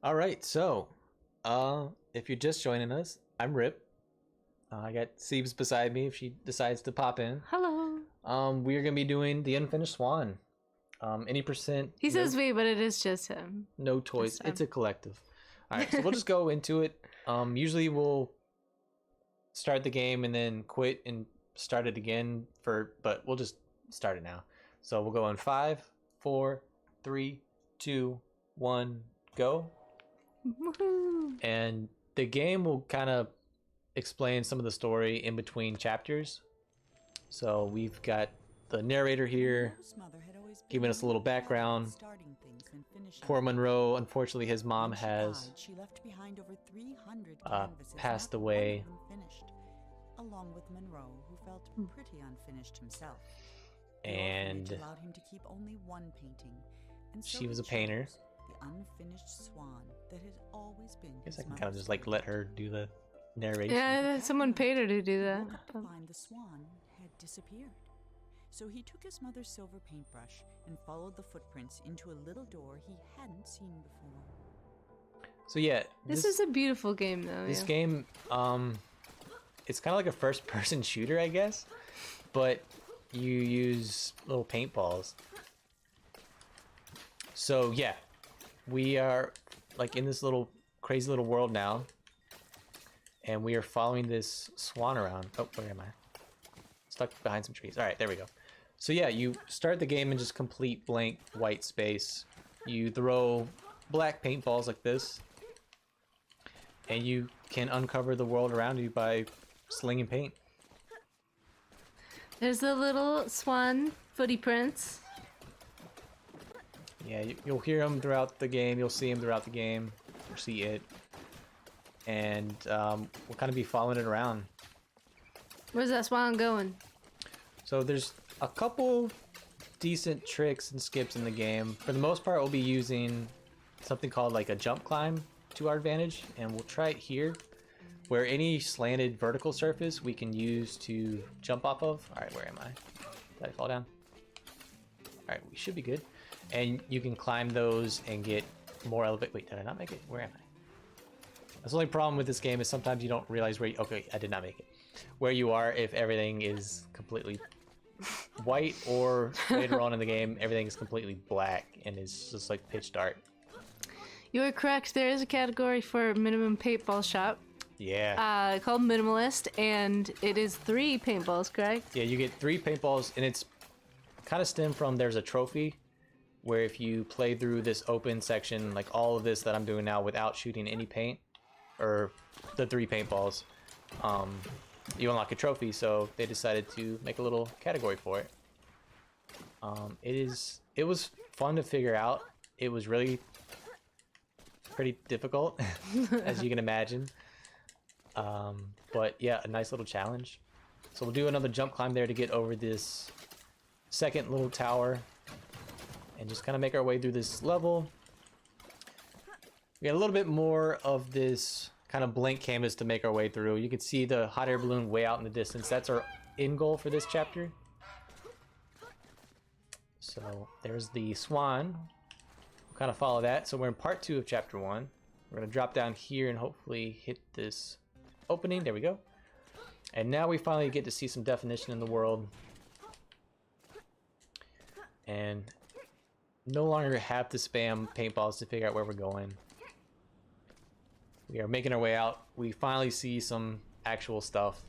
All right, so if you're just joining us, I'm Rip. I got Siebes beside me if she decides to pop in. Hello. We're gonna be doing the Unfinished Swan. Any percent. He says we, but it is just him. No toys. It's a collective. All right, so we'll just go into it. Usually we'll start the game and then quit and start it again but we'll just start it now. So we'll go in 5, 4, 3, 2, 1, go. Woohoo. And the game will kind of explain some of the story in between chapters. So we've got the narrator here giving us a little background. Poor Monroe, unfortunately his mom has passed away. Along with Monroe, who felt pretty unfinished himself. And allowed him to keep only one painting. And so she was a painter. The unfinished swan that had always been. I guess I can kind of just like let her do the narration. Yeah, someone paid her to do that. To find the swan had disappeared. So he took his mother's silver paintbrush and followed the footprints into a little door he hadn't seen before. So yeah, this is a beautiful game though. This game, it's kind of like a first-person shooter, I guess, but you use little paintballs. So yeah, we are like in this little crazy little world now, and we are following this swan around. Oh, where am I? Stuck behind some trees. All right, there we go. So yeah, you start the game in just complete blank white space. You throw black paintballs like this, and you can uncover the world around you by slinging paint. There's the little swan footy prints. Yeah, you'll hear them throughout the game. You'll see them throughout the game. You'll see it. And we'll kind of be following it around. Where's that swan going? So there's a couple decent tricks and skips in the game. For the most part, we'll be using something called like a jump climb to our advantage. And we'll try it here, where any slanted vertical surface we can use to jump off of. All right, where am I? Did I fall down? All right, we should be good. And you can climb those and get more elevate. Wait, did I not make it? Where am I? That's the only problem with this game is sometimes you don't realize where you, okay, I did not make it. Where you are if everything is completely white, or later on in the game, everything is completely black and it's just like pitch dark. You are correct. There is a category for minimum paintball shop. Yeah. Called minimalist, and it is 3 paintballs, correct? Yeah, you get 3 paintballs, and it's kind of stemmed from there's a trophy where if you play through this open section, like all of this that I'm doing now without shooting any paint, or the 3 paintballs, you unlock a trophy. So they decided to make a little category for it. It was fun to figure out. It was really pretty difficult, as you can imagine. But yeah, a nice little challenge. So we'll do another jump climb there to get over this second little tower and just kind of make our way through this level. We got a little bit more of this kind of blank canvas to make our way through. You can see the hot air balloon way out in the distance. That's our end goal for this chapter. So there's the swan. We'll kind of follow that. So we're in part 2 of chapter 1. We're going to drop down here and hopefully hit this opening. There we go. And now we finally get to see some definition in the world. And no longer have to spam paintballs to figure out where we're going. We are making our way out. We finally see some actual stuff.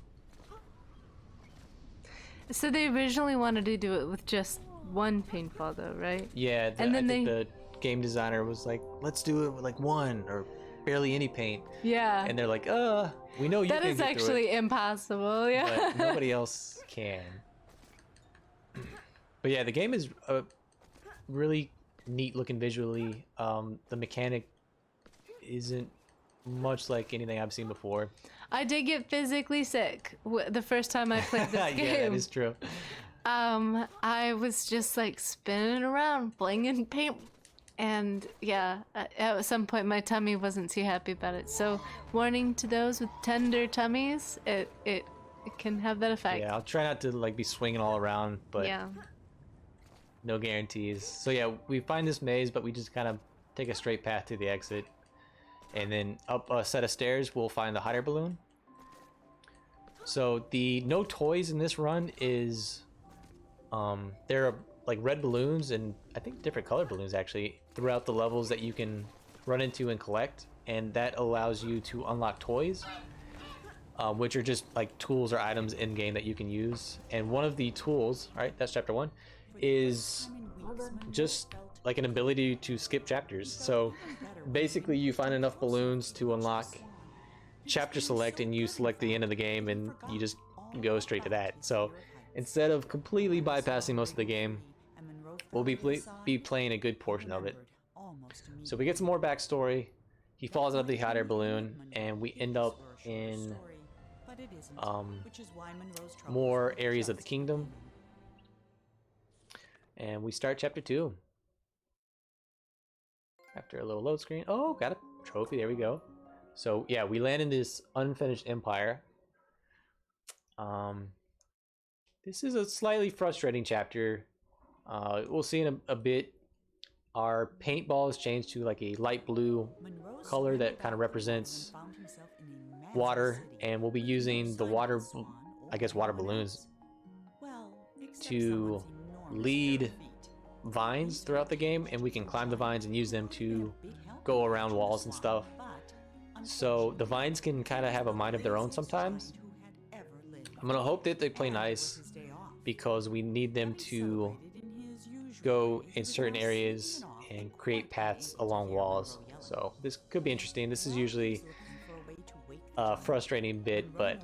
So they originally wanted to do it with just 1 paintball though, right? Yeah, and then I think the game designer was like, let's do it with like 1 or barely any paint. Yeah. And they're like, we know you that can is get actually through it, impossible, yeah. but nobody else can. But yeah, the game is really neat looking visually. The mechanic isn't much like anything I've seen before. I did get physically sick the first time I played this game. Yeah, that is true. I was just like spinning around, flinging paint, and yeah, at some point my tummy wasn't too happy about it. So, warning to those with tender tummies, it can have that effect. Yeah, I'll try not to like be swinging all around, but yeah. No guarantees. So yeah, we find this maze, but we just kind of take a straight path to the exit. And then up a set of stairs, we'll find the hot air balloon. So the no toys in this run is, there are like red balloons and I think different color balloons actually throughout the levels that you can run into and collect. And that allows you to unlock toys, which are just like tools or items in game that you can use. And one of the tools, all right, that's chapter 1, is just like an ability to skip chapters. So basically you find enough balloons to unlock chapter select, and you select the end of the game and you just go straight to that. So instead of completely bypassing most of the game, we'll be playing a good portion of it. So we get some more backstory. He falls out of the hot air balloon and we end up in more areas of the kingdom. And we start chapter 2. After a little load screen. Oh, got a trophy. There we go. So yeah, we land in this unfinished empire. This is a slightly frustrating chapter. We'll see in a bit. Our paintball has changed to like a light blue color that kind of represents water, and we'll be using the water, I guess water balloons, to lead vines throughout the game, and we can climb the vines and use them to go around walls and stuff. So the vines can kind of have a mind of their own sometimes. I'm gonna hope that they play nice, because we need them to go in certain areas and create paths along walls. So this could be interesting. This is usually a frustrating bit, but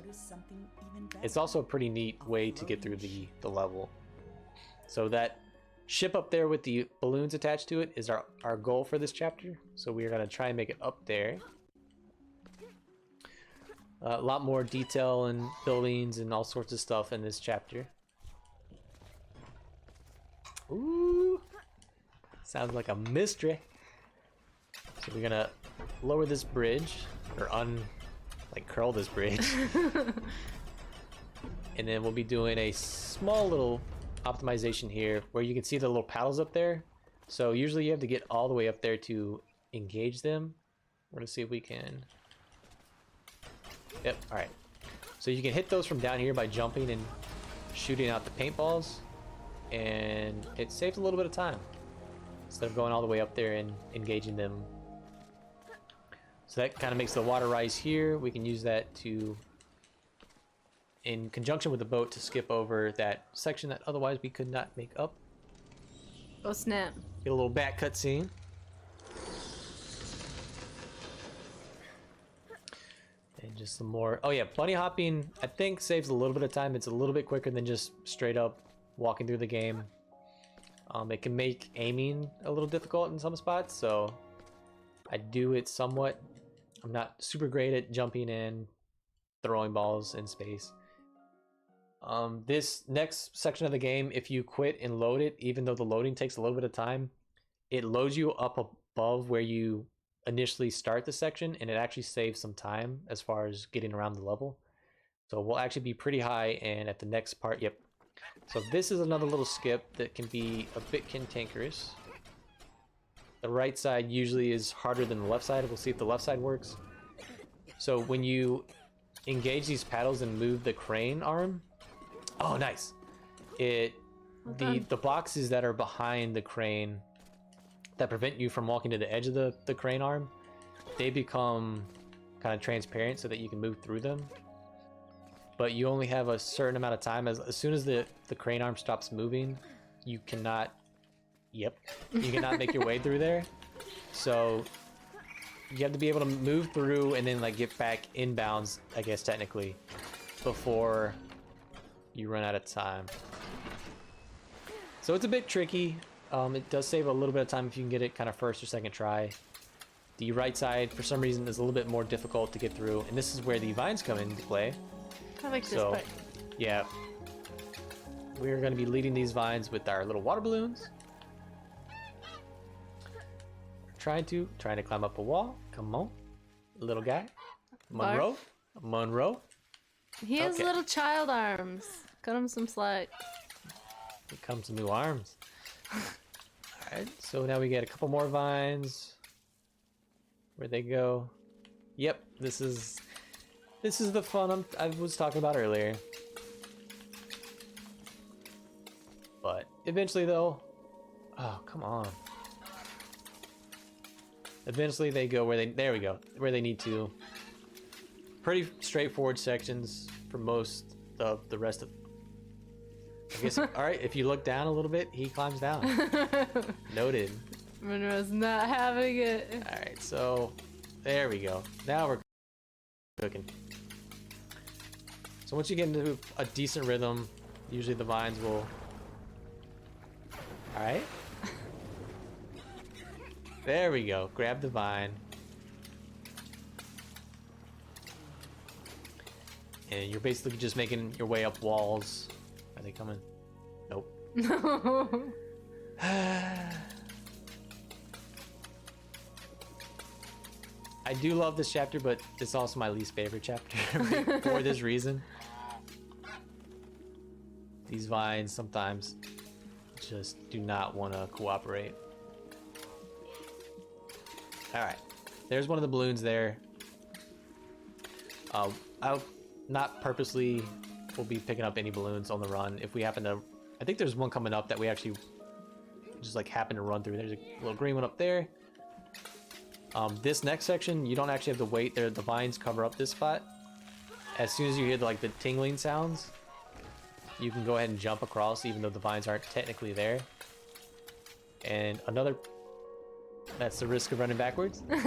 it's also a pretty neat way to get through the level. So that ship up there with the balloons attached to it is our goal for this chapter. So we are going to try and make it up there. A lot more detail and buildings and all sorts of stuff in this chapter. Ooh, sounds like a mystery. So we're gonna lower this bridge, or curl this bridge. And then we'll be doing a small little optimization here where you can see the little paddles up there. So usually you have to get all the way up there to engage them. We're gonna see if we can. Yep, all right. So you can hit those from down here by jumping and shooting out the paintballs, and it saves a little bit of time instead of going all the way up there and engaging them. So that kind of makes the water rise here. We can use that to, in conjunction with the boat, to skip over that section that otherwise we could not make up. Oh snap. Get a little back cutscene. And just some more. Oh yeah, bunny hopping I think saves a little bit of time. It's a little bit quicker than just straight up walking through the game. It can make aiming a little difficult in some spots, so I do it somewhat. I'm not super great at jumping and throwing balls in space. This next section of the game, if you quit and load it, even though the loading takes a little bit of time, it loads you up above where you initially start the section, and it actually saves some time as far as getting around the level. So we'll actually be pretty high, and at the next part, yep. So this is another little skip that can be a bit cantankerous. The right side usually is harder than the left side. We'll see if the left side works. So when you engage these paddles and move the crane arm, oh nice, the boxes that are behind the crane that prevent you from walking to the edge of the crane arm, they become kind of transparent so that you can move through them. But you only have a certain amount of time. As soon as the crane arm stops moving, you cannot, you cannot make your way through there. So you have to be able to move through and then like get back inbounds, I guess technically, before you run out of time. So it's a bit tricky. It does save a little bit of time if you can get it kind of first or second try. The right side, for some reason, is a little bit more difficult to get through, and this is where the vines come into play. I like this part. Yeah, we're going to be leading these vines with our little water balloons. Trying to climb up a wall. Come on, little guy. Monroe. He has little child arms. Cut him some slack. Here comes some new arms. Alright, so now we get a couple more vines. Where'd they go? Yep, this is the fun I was talking about earlier. But eventually though, oh come on. Eventually they go where there we go, where they need to. Pretty straightforward sections for most of the rest of. I guess. All right, if you look down a little bit, he climbs down. Noted. Monroe's not having it. All right, so there we go. Now we're cooking. So once you get into a decent rhythm, usually the vines will. All right. There we go. Grab the vine. And you're basically just making your way up walls. Are they coming? Nope. No. I do love this chapter, but it's also my least favorite chapter for this reason. These vines sometimes just do not want to cooperate. Alright, there's one of the balloons there. I'll not purposely will be picking up any balloons on the run. If we happen to, I think there's one coming up that we actually just like happen to run through. There's a little green one up there. This next section, you don't actually have to wait there. The vines cover up this spot. As soon as you hear the tingling sounds, you can go ahead and jump across even though the vines aren't technically there. And another, that's the risk of running backwards. We'll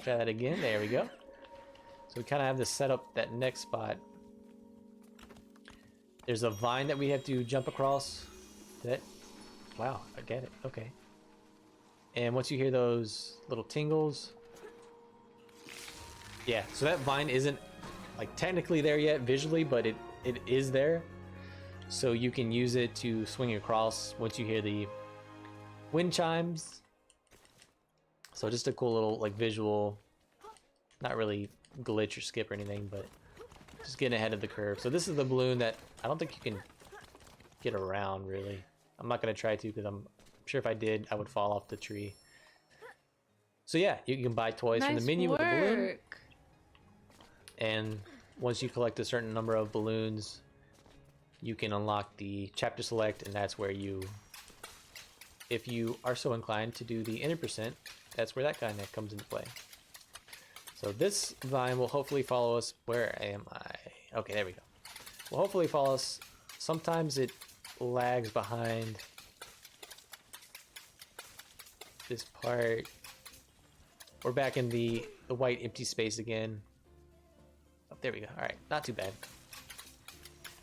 try that again. There we go. So we kind of have this set up that next spot. There's a vine that we have to jump across. That, wow, I get it. Okay. And once you hear those little tingles, yeah, so that vine isn't like technically there yet visually, but it is there. So you can use it to swing across once you hear the wind chimes. So just a cool little like visual, not really glitch or skip or anything, but just getting ahead of the curve. So this is the balloon that I don't think you can get around really. I'm not gonna try to because I'm sure if I did, I would fall off the tree. So yeah, you can buy toys from the menu with the balloon. And once you collect a certain number of balloons, you can unlock the chapter select, and that's where you, if you are so inclined to do the inner percent, that's where that kind of comes into play. So this vine will hopefully follow us. Where am I? Okay, there we go. Will hopefully follow us. Sometimes it lags behind this part. We're back in the white empty space again. Oh, there we go. All right, not too bad.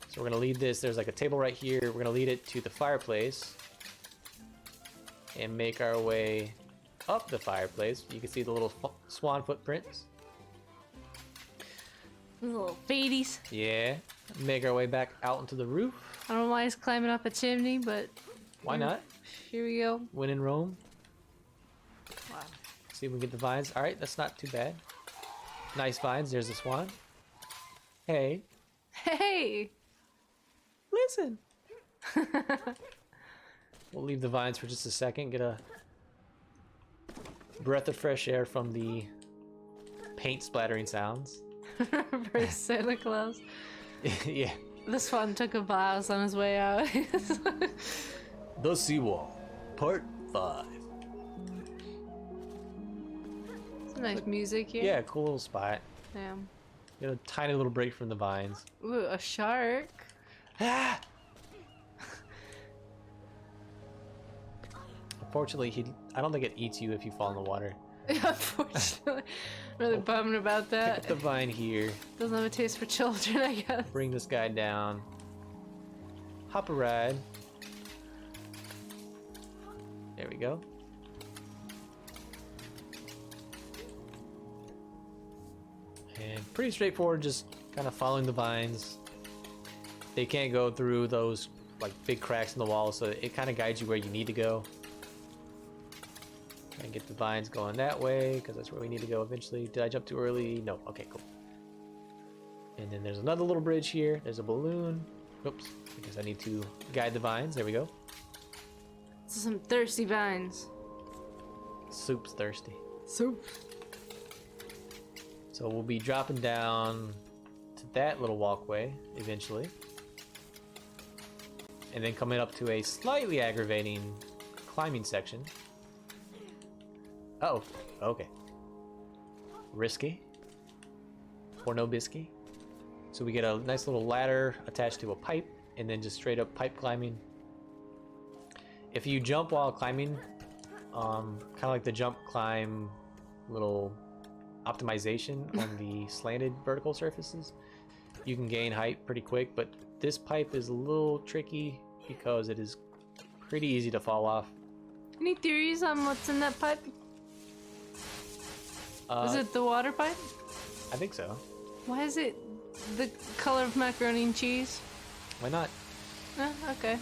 So we're gonna lead this. There's like a table right here. We're gonna lead it to the fireplace and make our way up the fireplace. You can see the little swan footprints. Little fadies. Yeah. Make our way back out into the roof. I don't know why he's climbing up a chimney, but Why not? here we go. When in Rome. Wow. See if we can get the vines. All right, that's not too bad. Nice vines. There's the swan. Hey. Hey! Listen. We'll leave the vines for just a second. Get a breath of fresh air from the paint splattering sounds. For Santa Claus. Yeah. This one took a blouse on his way out. The Seawall, Part 5. Some nice music here. Yeah, cool little spot. Damn. Get a tiny little break from the vines. Ooh, a shark. Ah! Unfortunately, I don't think it eats you if you fall in the water. Unfortunately. Really bummed about Pick that. up the vine here. Doesn't have a taste for children, I guess. Bring this guy down. Hop a ride. There we go. And pretty straightforward, just kind of following the vines. They can't go through those like big cracks in the wall, so it kind of guides you where you need to go. And get the vines going that way, because that's where we need to go eventually. Did I jump too early? No. Okay, cool. And then there's another little bridge here. There's a balloon. Oops, because I need to guide the vines. There we go. Some thirsty vines. Soup's thirsty. Soup. So we'll be dropping down to that little walkway eventually. And then coming up to a slightly aggravating climbing section. Uh oh, okay. Risky. Or no bisky. So we get a nice little ladder attached to a pipe, and then just straight up pipe climbing. If you jump while climbing, kind of like the jump climb little optimization on the slanted vertical surfaces, you can gain height pretty quick, but this pipe is a little tricky because it is pretty easy to fall off. Any theories on what's in that pipe? Is it the water pipe? I think so. Why is it the color of macaroni and cheese? Why not? Okay.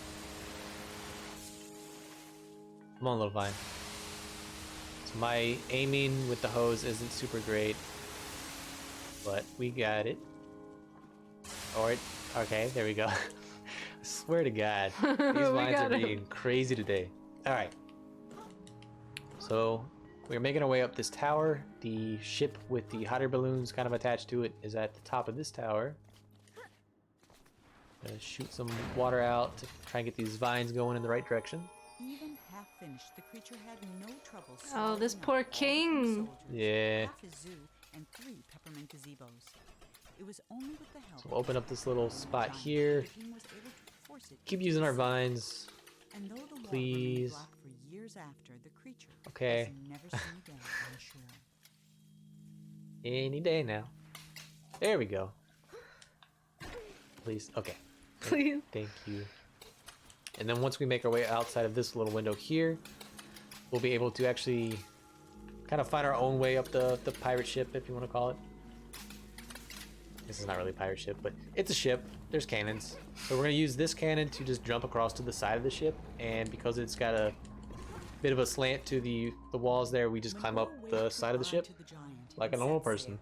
Come on, little vine. So my aiming with the hose isn't super great, but we got it. Alright, okay, there we go. I swear to God, these vines are being crazy today. Alright. So, we're making our way up this tower. The ship with the hot air balloons kind of attached to it is at the top of this tower. Gonna shoot some water out to try and get these vines going in the right direction. Even half finished, the creature had no trouble. Oh, this swallowing poor up all king. his soldiers, Yeah. half his zoo, and 3 peppermint gazebos. It was only with the help So we'll open up this little of the spot giant here. that the king was able to force it Keep into using our sea. vines. And though the wall Please. remained blocked for years after, the creature Okay. was never seen again on the shore. Any day now. There we go. Please. Okay. Please. Thank you. And then once we make our way outside of this little window here, we'll be able to actually kind of find our own way up the pirate ship, if you want to call it. This is not really a pirate ship, but it's a ship. There's cannons. So we're going to use this cannon to just jump across to the side of the ship. And because it's got a bit of a slant to the walls there, we just climb up the side of the ship like a normal person.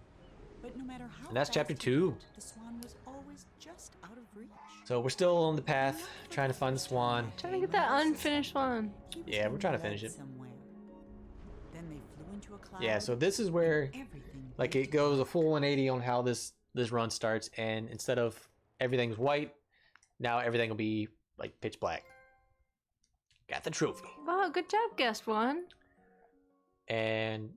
But no matter how And that's fast chapter he 2. went, the swan was always just out of reach. So we're still on the path, trying to find the swan. Trying to get that unfinished one. He was Yeah, we're trying to led finish it. somewhere. Then they flew into a cloud. Yeah, so this is where Everything like it goes a full 180 on how this run starts, and instead of everything's white, now everything will be like pitch black. Got the trophy. Wow, good job, guest one. And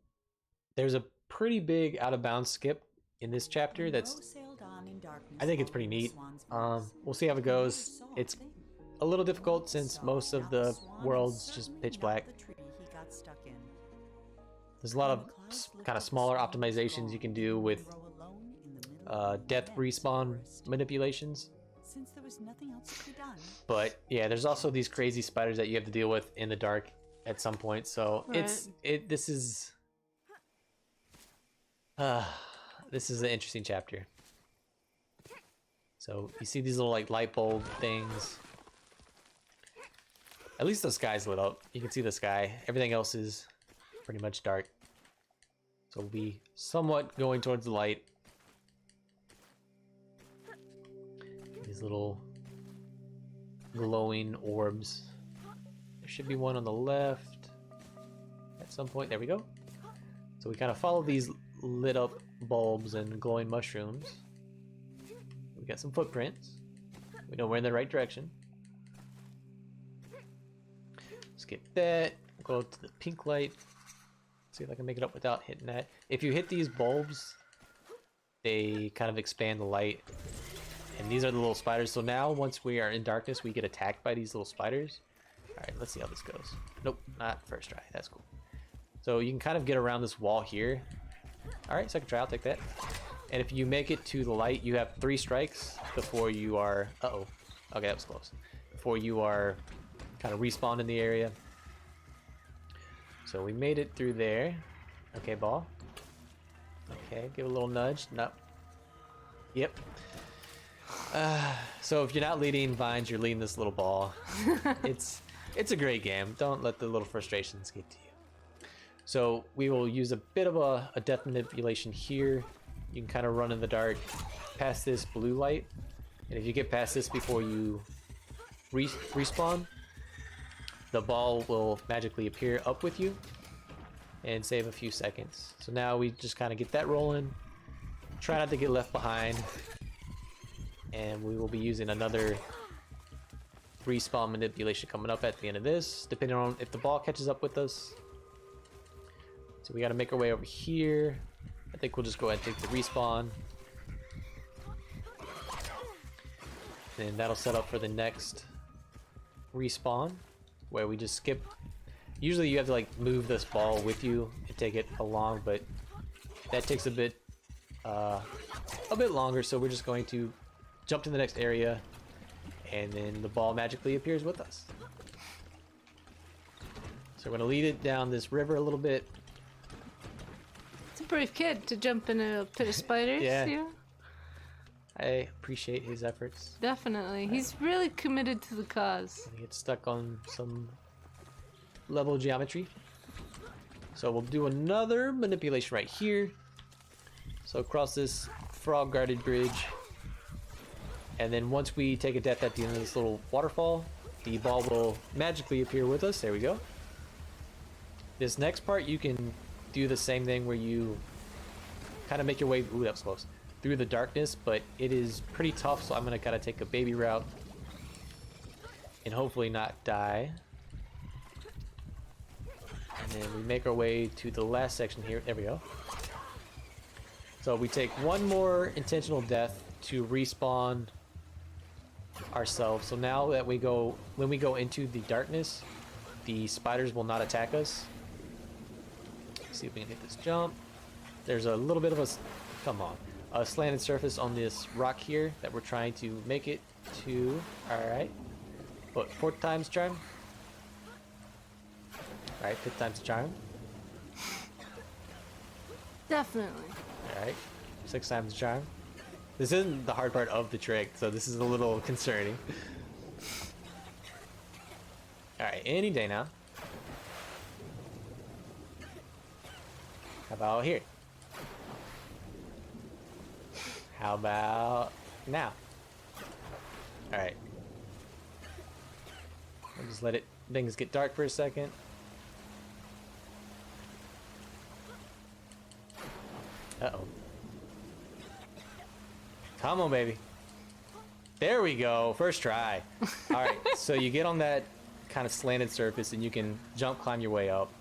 there's a pretty big out of bounds skip in this chapter that's sailed on in darkness, I think it's pretty following the neat. swan's voice. We'll see how it goes. Saw It's thing. a little difficult since Saw most of not the swan, world's and just certainly pitch not black. the tree he got stuck in. There's a lot When of the clouds kind lifted, of the smaller swan was optimizations you gone, can do with grow alone in the middle of death dense respawn forest. manipulations. Since there was nothing else to be done, But yeah, there's also these crazy spiders that you have to deal with in the dark at some point. So this is an interesting chapter. So you see these little like light bulb things. At least the sky's lit up. You can see the sky. Everything else is pretty much dark. So we'll be somewhat going towards the light. These little glowing orbs. There should be one on the left at some point. There we go. So we kind of follow these lit up bulbs and glowing mushrooms. We got some footprints. We know we're in the right direction. Skip that. Go to the pink light. See if I can make it up without hitting that. If you hit these bulbs, they kind of expand the light. And these are the little spiders. So now, once we are in darkness, we get attacked by these little spiders. Alright, let's see how this goes. Nope, not first try. That's cool. So you can kind of get around this wall here. Alright, second try, I'll take that. And if you make it to the light, you have 3 strikes before you are... Uh-oh. Okay, that was close. Before you are kind of respawned in the area. So we made it through there. Okay, ball. Okay, give it a little nudge. Nope. Yep. So if you're not leading vines, you're leading this little ball. It's a great game. Don't let the little frustrations get to you. So we will use a bit of a death manipulation here. You can kind of run in the dark past this blue light. And if you get past this before you respawn, the ball will magically appear up with you. and save a few seconds. So now we just kind of get that rolling. Try not to get left behind. And we will be using another respawn manipulation coming up at the end of this, depending on if the ball catches up with us. So we got to make our way over here. I think we'll just go ahead and take the respawn. And that'll set up for the next respawn, where we just skip. Usually you have to like move this ball with you and take it along, but that takes a bit longer, so we're just going to jump to the next area, and then the ball magically appears with us. So we're going to lead it down this river a little bit. It's a brave kid to jump in a pit of spiders. Yeah. I appreciate his efforts. Definitely. He's really committed to the cause. He gets stuck on some level geometry. So we'll do another manipulation right here. So across this frog guarded bridge. And then once we take a death at the end of this little waterfall, the ball will magically appear with us. There we go. This next part you can do the same thing where you kind of make your way, ooh, that was close, through the darkness, but it is pretty tough, so I'm going to kind of take a baby route and hopefully not die. And then we make our way to the last section here. There we go. So we take one more intentional death to respawn ourselves. So now that when we go into the darkness, the spiders will not attack us. Let's see if we can hit this jump. There's a little bit of a slanted surface on this rock here that we're trying to make it to. Alright. What, 4th time's charm? Alright, 5th time's charm. Definitely. Alright, 6 times the charm. This isn't the hard part of the trick, so this is a little concerning. Alright, any day now. How about here? How about now? Alright. I'll just let things get dark for a second. Uh-oh. Come on, baby. There we go. First try. Alright, so you get on that kind of slanted surface and you can jump, climb your way up.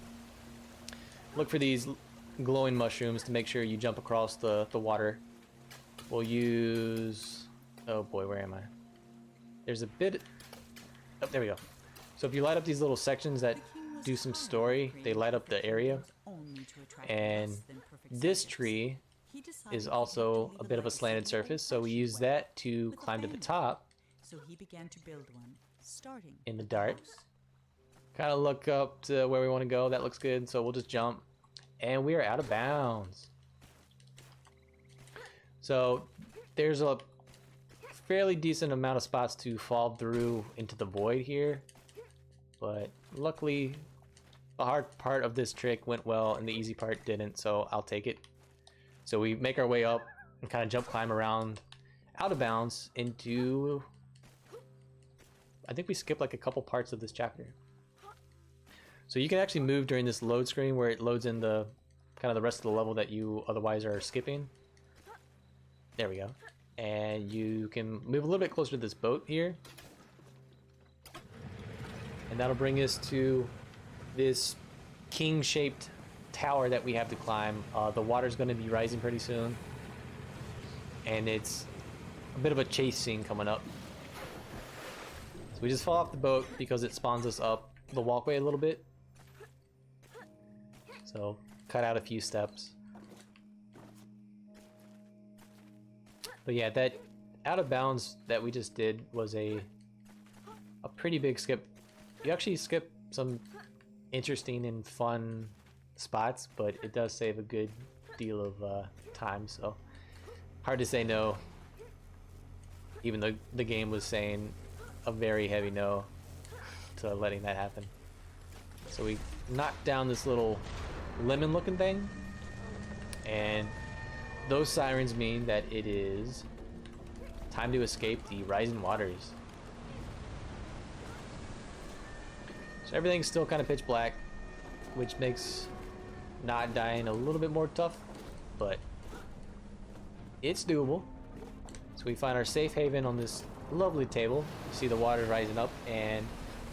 Look for these glowing mushrooms to make sure you jump across the water. We'll use... oh boy, where am I? There's a bit... oh, there we go. So if you light up these little sections that do some story, they light up the area. And this tree is also a bit of a slanted surface, so we use that to climb to the top. So he began to build one, starting in the dark. Kind of look up to where we want to go. That looks good, so we'll just jump. And we are out of bounds. So there's a fairly decent amount of spots to fall through into the void here. But luckily, the hard part of this trick went well and the easy part didn't, so I'll take it. So we make our way up and kind of jump climb around out of bounds into... I think we skipped like a couple parts of this chapter. So you can actually move during this load screen where it loads in the kind of the rest of the level that you otherwise are skipping. There we go. And you can move a little bit closer to this boat here. And that'll bring us to this king-shaped tower that we have to climb. The water's going to be rising pretty soon. And it's a bit of a chase scene coming up. So we just fall off the boat because it spawns us up the walkway a little bit. So cut out a few steps. But yeah, that out of bounds that we just did was a pretty big skip. You actually skip some interesting and fun spots, but it does save a good deal of time, so hard to say no, even though the game was saying a very heavy no to letting that happen. So we knocked down this little lemon looking thing, and those sirens mean that it is time to escape the rising waters. So everything's still kind of pitch black, which makes not dying a little bit more tough, but it's doable. So we find our safe haven on this lovely table. You see the water rising up, and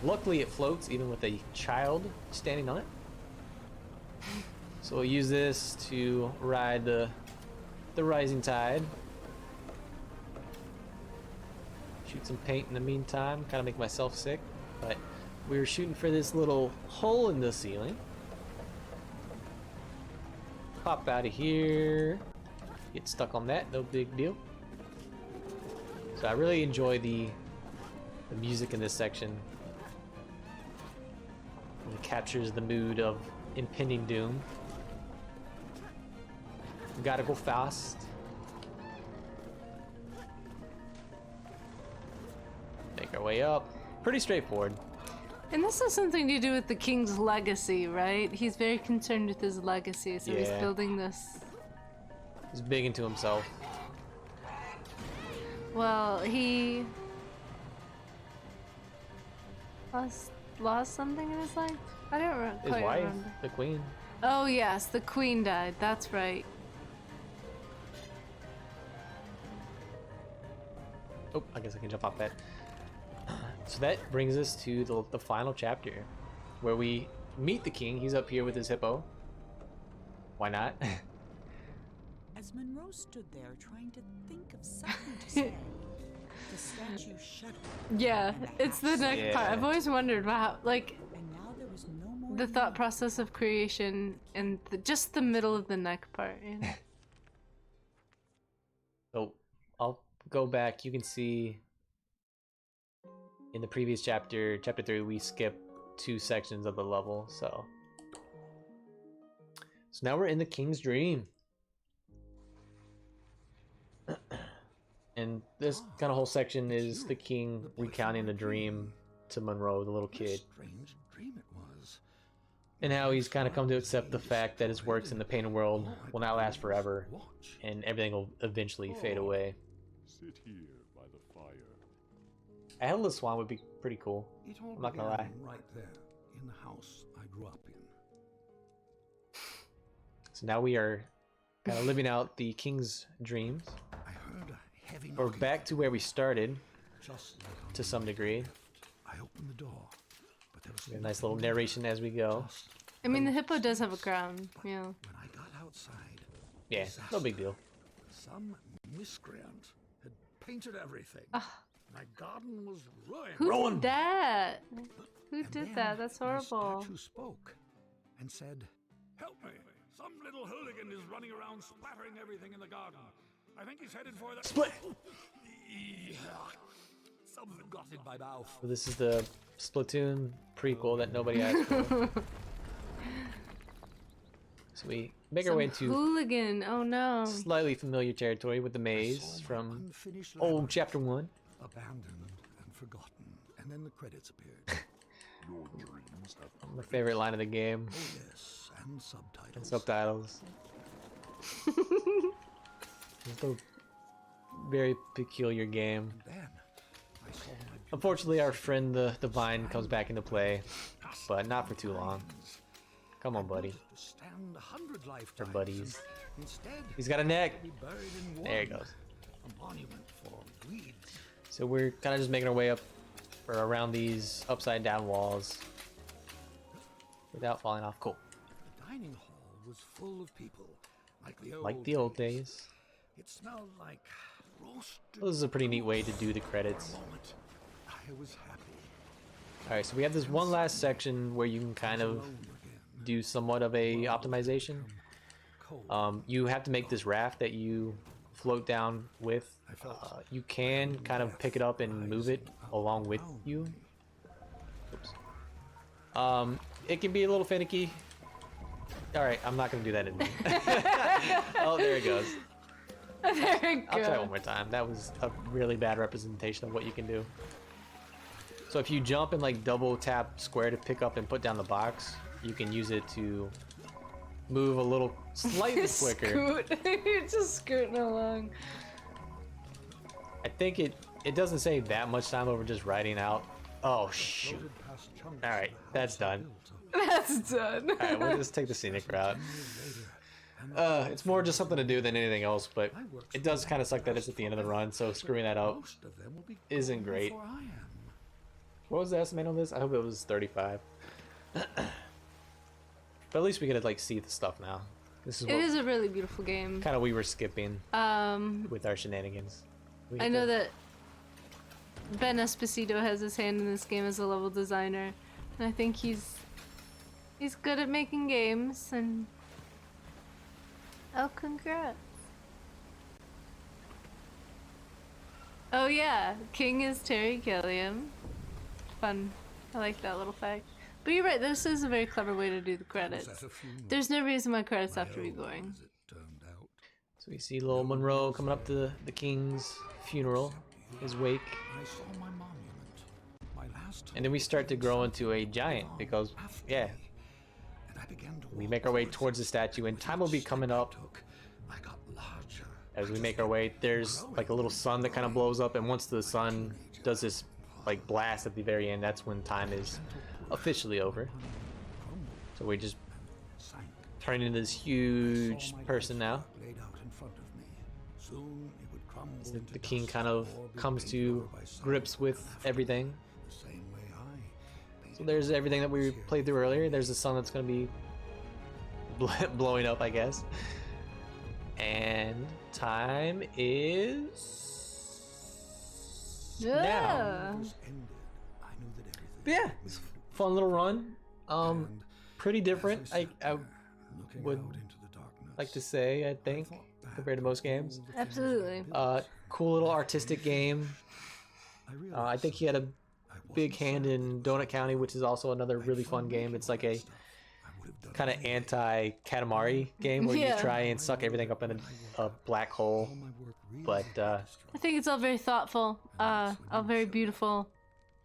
luckily it floats even with a child standing on it. So we'll use this to ride the rising tide. Shoot some paint in the meantime, kind of make myself sick, but we were shooting for this little hole in the ceiling. Pop out of here, get stuck on that, no big deal. So I really enjoy the music in this section. It captures the mood of impending doom. We gotta go fast. Make our way up. Pretty straightforward. And this has something to do with the king's legacy, right? He's very concerned with his legacy, so he's building this. He's big into himself. Well, he lost something in his life? I don't His quite wife, remember. the queen. Oh yes, the queen died, that's right. Oh, I guess I can jump off that. So that brings us to the final chapter, where we meet the king. He's up here with his hippo. Why not? As Monroe stood there trying to think of something to say, the statue shuddered. Yeah, it's the neck part. I've always wondered about, like, And now there was no more the thought process of creation and just the middle of the neck part. You know? So I'll go back. You can see in the previous chapter, chapter 3, we skipped 2 sections of the level. So now we're in the king's dream. And this kind of whole section is the king recounting the dream to Monroe, the little kid. Strange dream it was. And how he's kind of come to accept the fact that his works in the painted world will not last forever, and everything will eventually fade away. Sit here by the fire. A headless swan would be pretty cool. It all I'm not gonna lie. began right there in the house I grew up in. So now we are kind of living out the king's dreams. I heard a heavy We're knocking back to where we started, just like on to some degree. left. I opened the door, but there was A nice little narration as we go. dust. I mean, the hippo does have a crown, you know. When I got outside, Yeah, no big deal. some miscreant had painted everything. My garden was ruined. Who did that? Who And did then that? That's my horrible. statue spoke and said, Help me! Some little hooligan is running around splattering everything in the garden. I think he's headed for the... Split! Something got in my mouth. So this is the Splatoon prequel that nobody asked for. So we make our way Some into hooligan. Oh no. slightly familiar territory with the maze from unfinished old labyrinth, chapter 1. abandoned and forgotten. And then the credits appeared. Your dreams have... My favorite line of the game. Oh yes, and subtitles. And subtitles. It's a very peculiar game. Then I saw my Unfortunately, our friend the Vine comes back into play, but not for too long. Come on, buddy. to stand 100 lifetimes. Our buddies. and Instead, He's got a neck. be buried in one. There he goes. A monument for weeds. So we're kind of just making our way up or around these upside down walls without falling off. Cool. The dining hall was full of people, Like the old days. It smelled like roasted. Well, this is a pretty neat way to do the credits. Moment, I was happy. Alright, so we have this one last section where you can kind of Alone again. do somewhat of a optimization. Cold. You have to make this raft that you float down with. You can kind of pick it up and move it along with you. Oops. It can be a little finicky. Alright, I'm not going to do that anymore. Oh, there it goes. There we I'll try it one go. more time. That was a really bad representation of what you can do. So if you jump and like double tap square to pick up and put down the box, you can use it to move a little slightly quicker. Scoot. You're just scooting along. I think it doesn't save that much time over just riding out. Oh shoot. Floated past chunks Alright, of the that's house I done. built That's done. Alright, we'll just take the scenic route. It's more just something to do than anything else, but it does kind of suck that it's at the end of the run, so screwing that up Most of them will be isn't gone great. before I am. What was the estimate on this? I hope it was 35. But at least we get to like see the stuff now. This is It what is a really beautiful game. kind of we were skipping with our shenanigans. We I get know to- that Ben Esposito has his hand in this game as a level designer, and I think he's good at making games. And oh, congrats! Oh yeah, King is Terry Gilliam. Fun. I like that little fact. But you're right. This is a very clever way to do the credits. Was at a funeral. There's no reason why credits have to My be own, boring. as it turned out. So we see little Monroe coming up to the king's funeral, his wake, I saw my monument. My last and then we start to grow into a giant because, yeah, and I began to we walk make our way towards the statue, and time will be coming up I got larger. as we make our way. There's like a little sun that kind of blows up, and once the sun does this like blast at the very end, that's when time is officially over. So we just Sank. turn into this huge person now. Laid out in front of me. Soon it would crumble into The king dust kind of or be comes paid to for by some grips with after everything. the same way I So there's everything that we played through earlier. There's the sun that's going to be blowing up, I guess. And time is now. Yeah. was ended. I knew that everything But yeah, it's a fun little run. Pretty different. I looking would out into the darkness, like to say, I think, compared to most games. Absolutely. Cool little artistic game. I I realized think he had a I wasn't big hand sad in Donut County, which is also another really fun game. It's like a I would have done kind of anti-Katamari game where Yeah. you try and suck everything up in a black hole. all my work really But I think it's all very thoughtful, all very beautiful.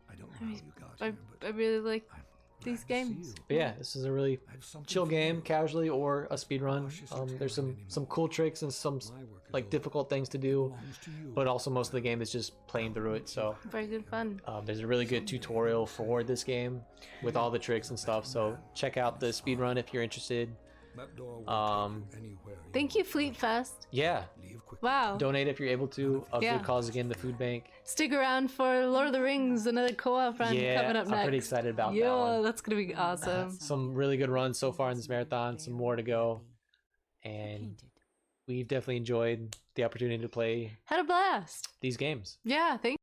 I don't know how you got I, here, but I really like I'm these glad to see games. you. But yeah, this is a really I have something chill for game, you. casually or a speed run. There's some cool tricks and some My work is like over. difficult things to do, Belongs to you. but also most of the game is just playing through it. So Very good fun. there's a really good tutorial for this game with all the tricks and stuff. So check out the speed run if you're interested. That door will take you anywhere you Thank you, Fleet Fest. Yeah, leave quick. Wow. donate if you're able to. A Yeah. good cause again, the food bank. Stick around for Lord of the Rings, another co-op run Yeah, coming up I'm next. pretty excited about that Yeah, one. that's gonna be awesome. Some really good runs so far in this marathon. Some more to go, and Painted. we've definitely enjoyed the opportunity to play Had a blast. these games. Yeah, thank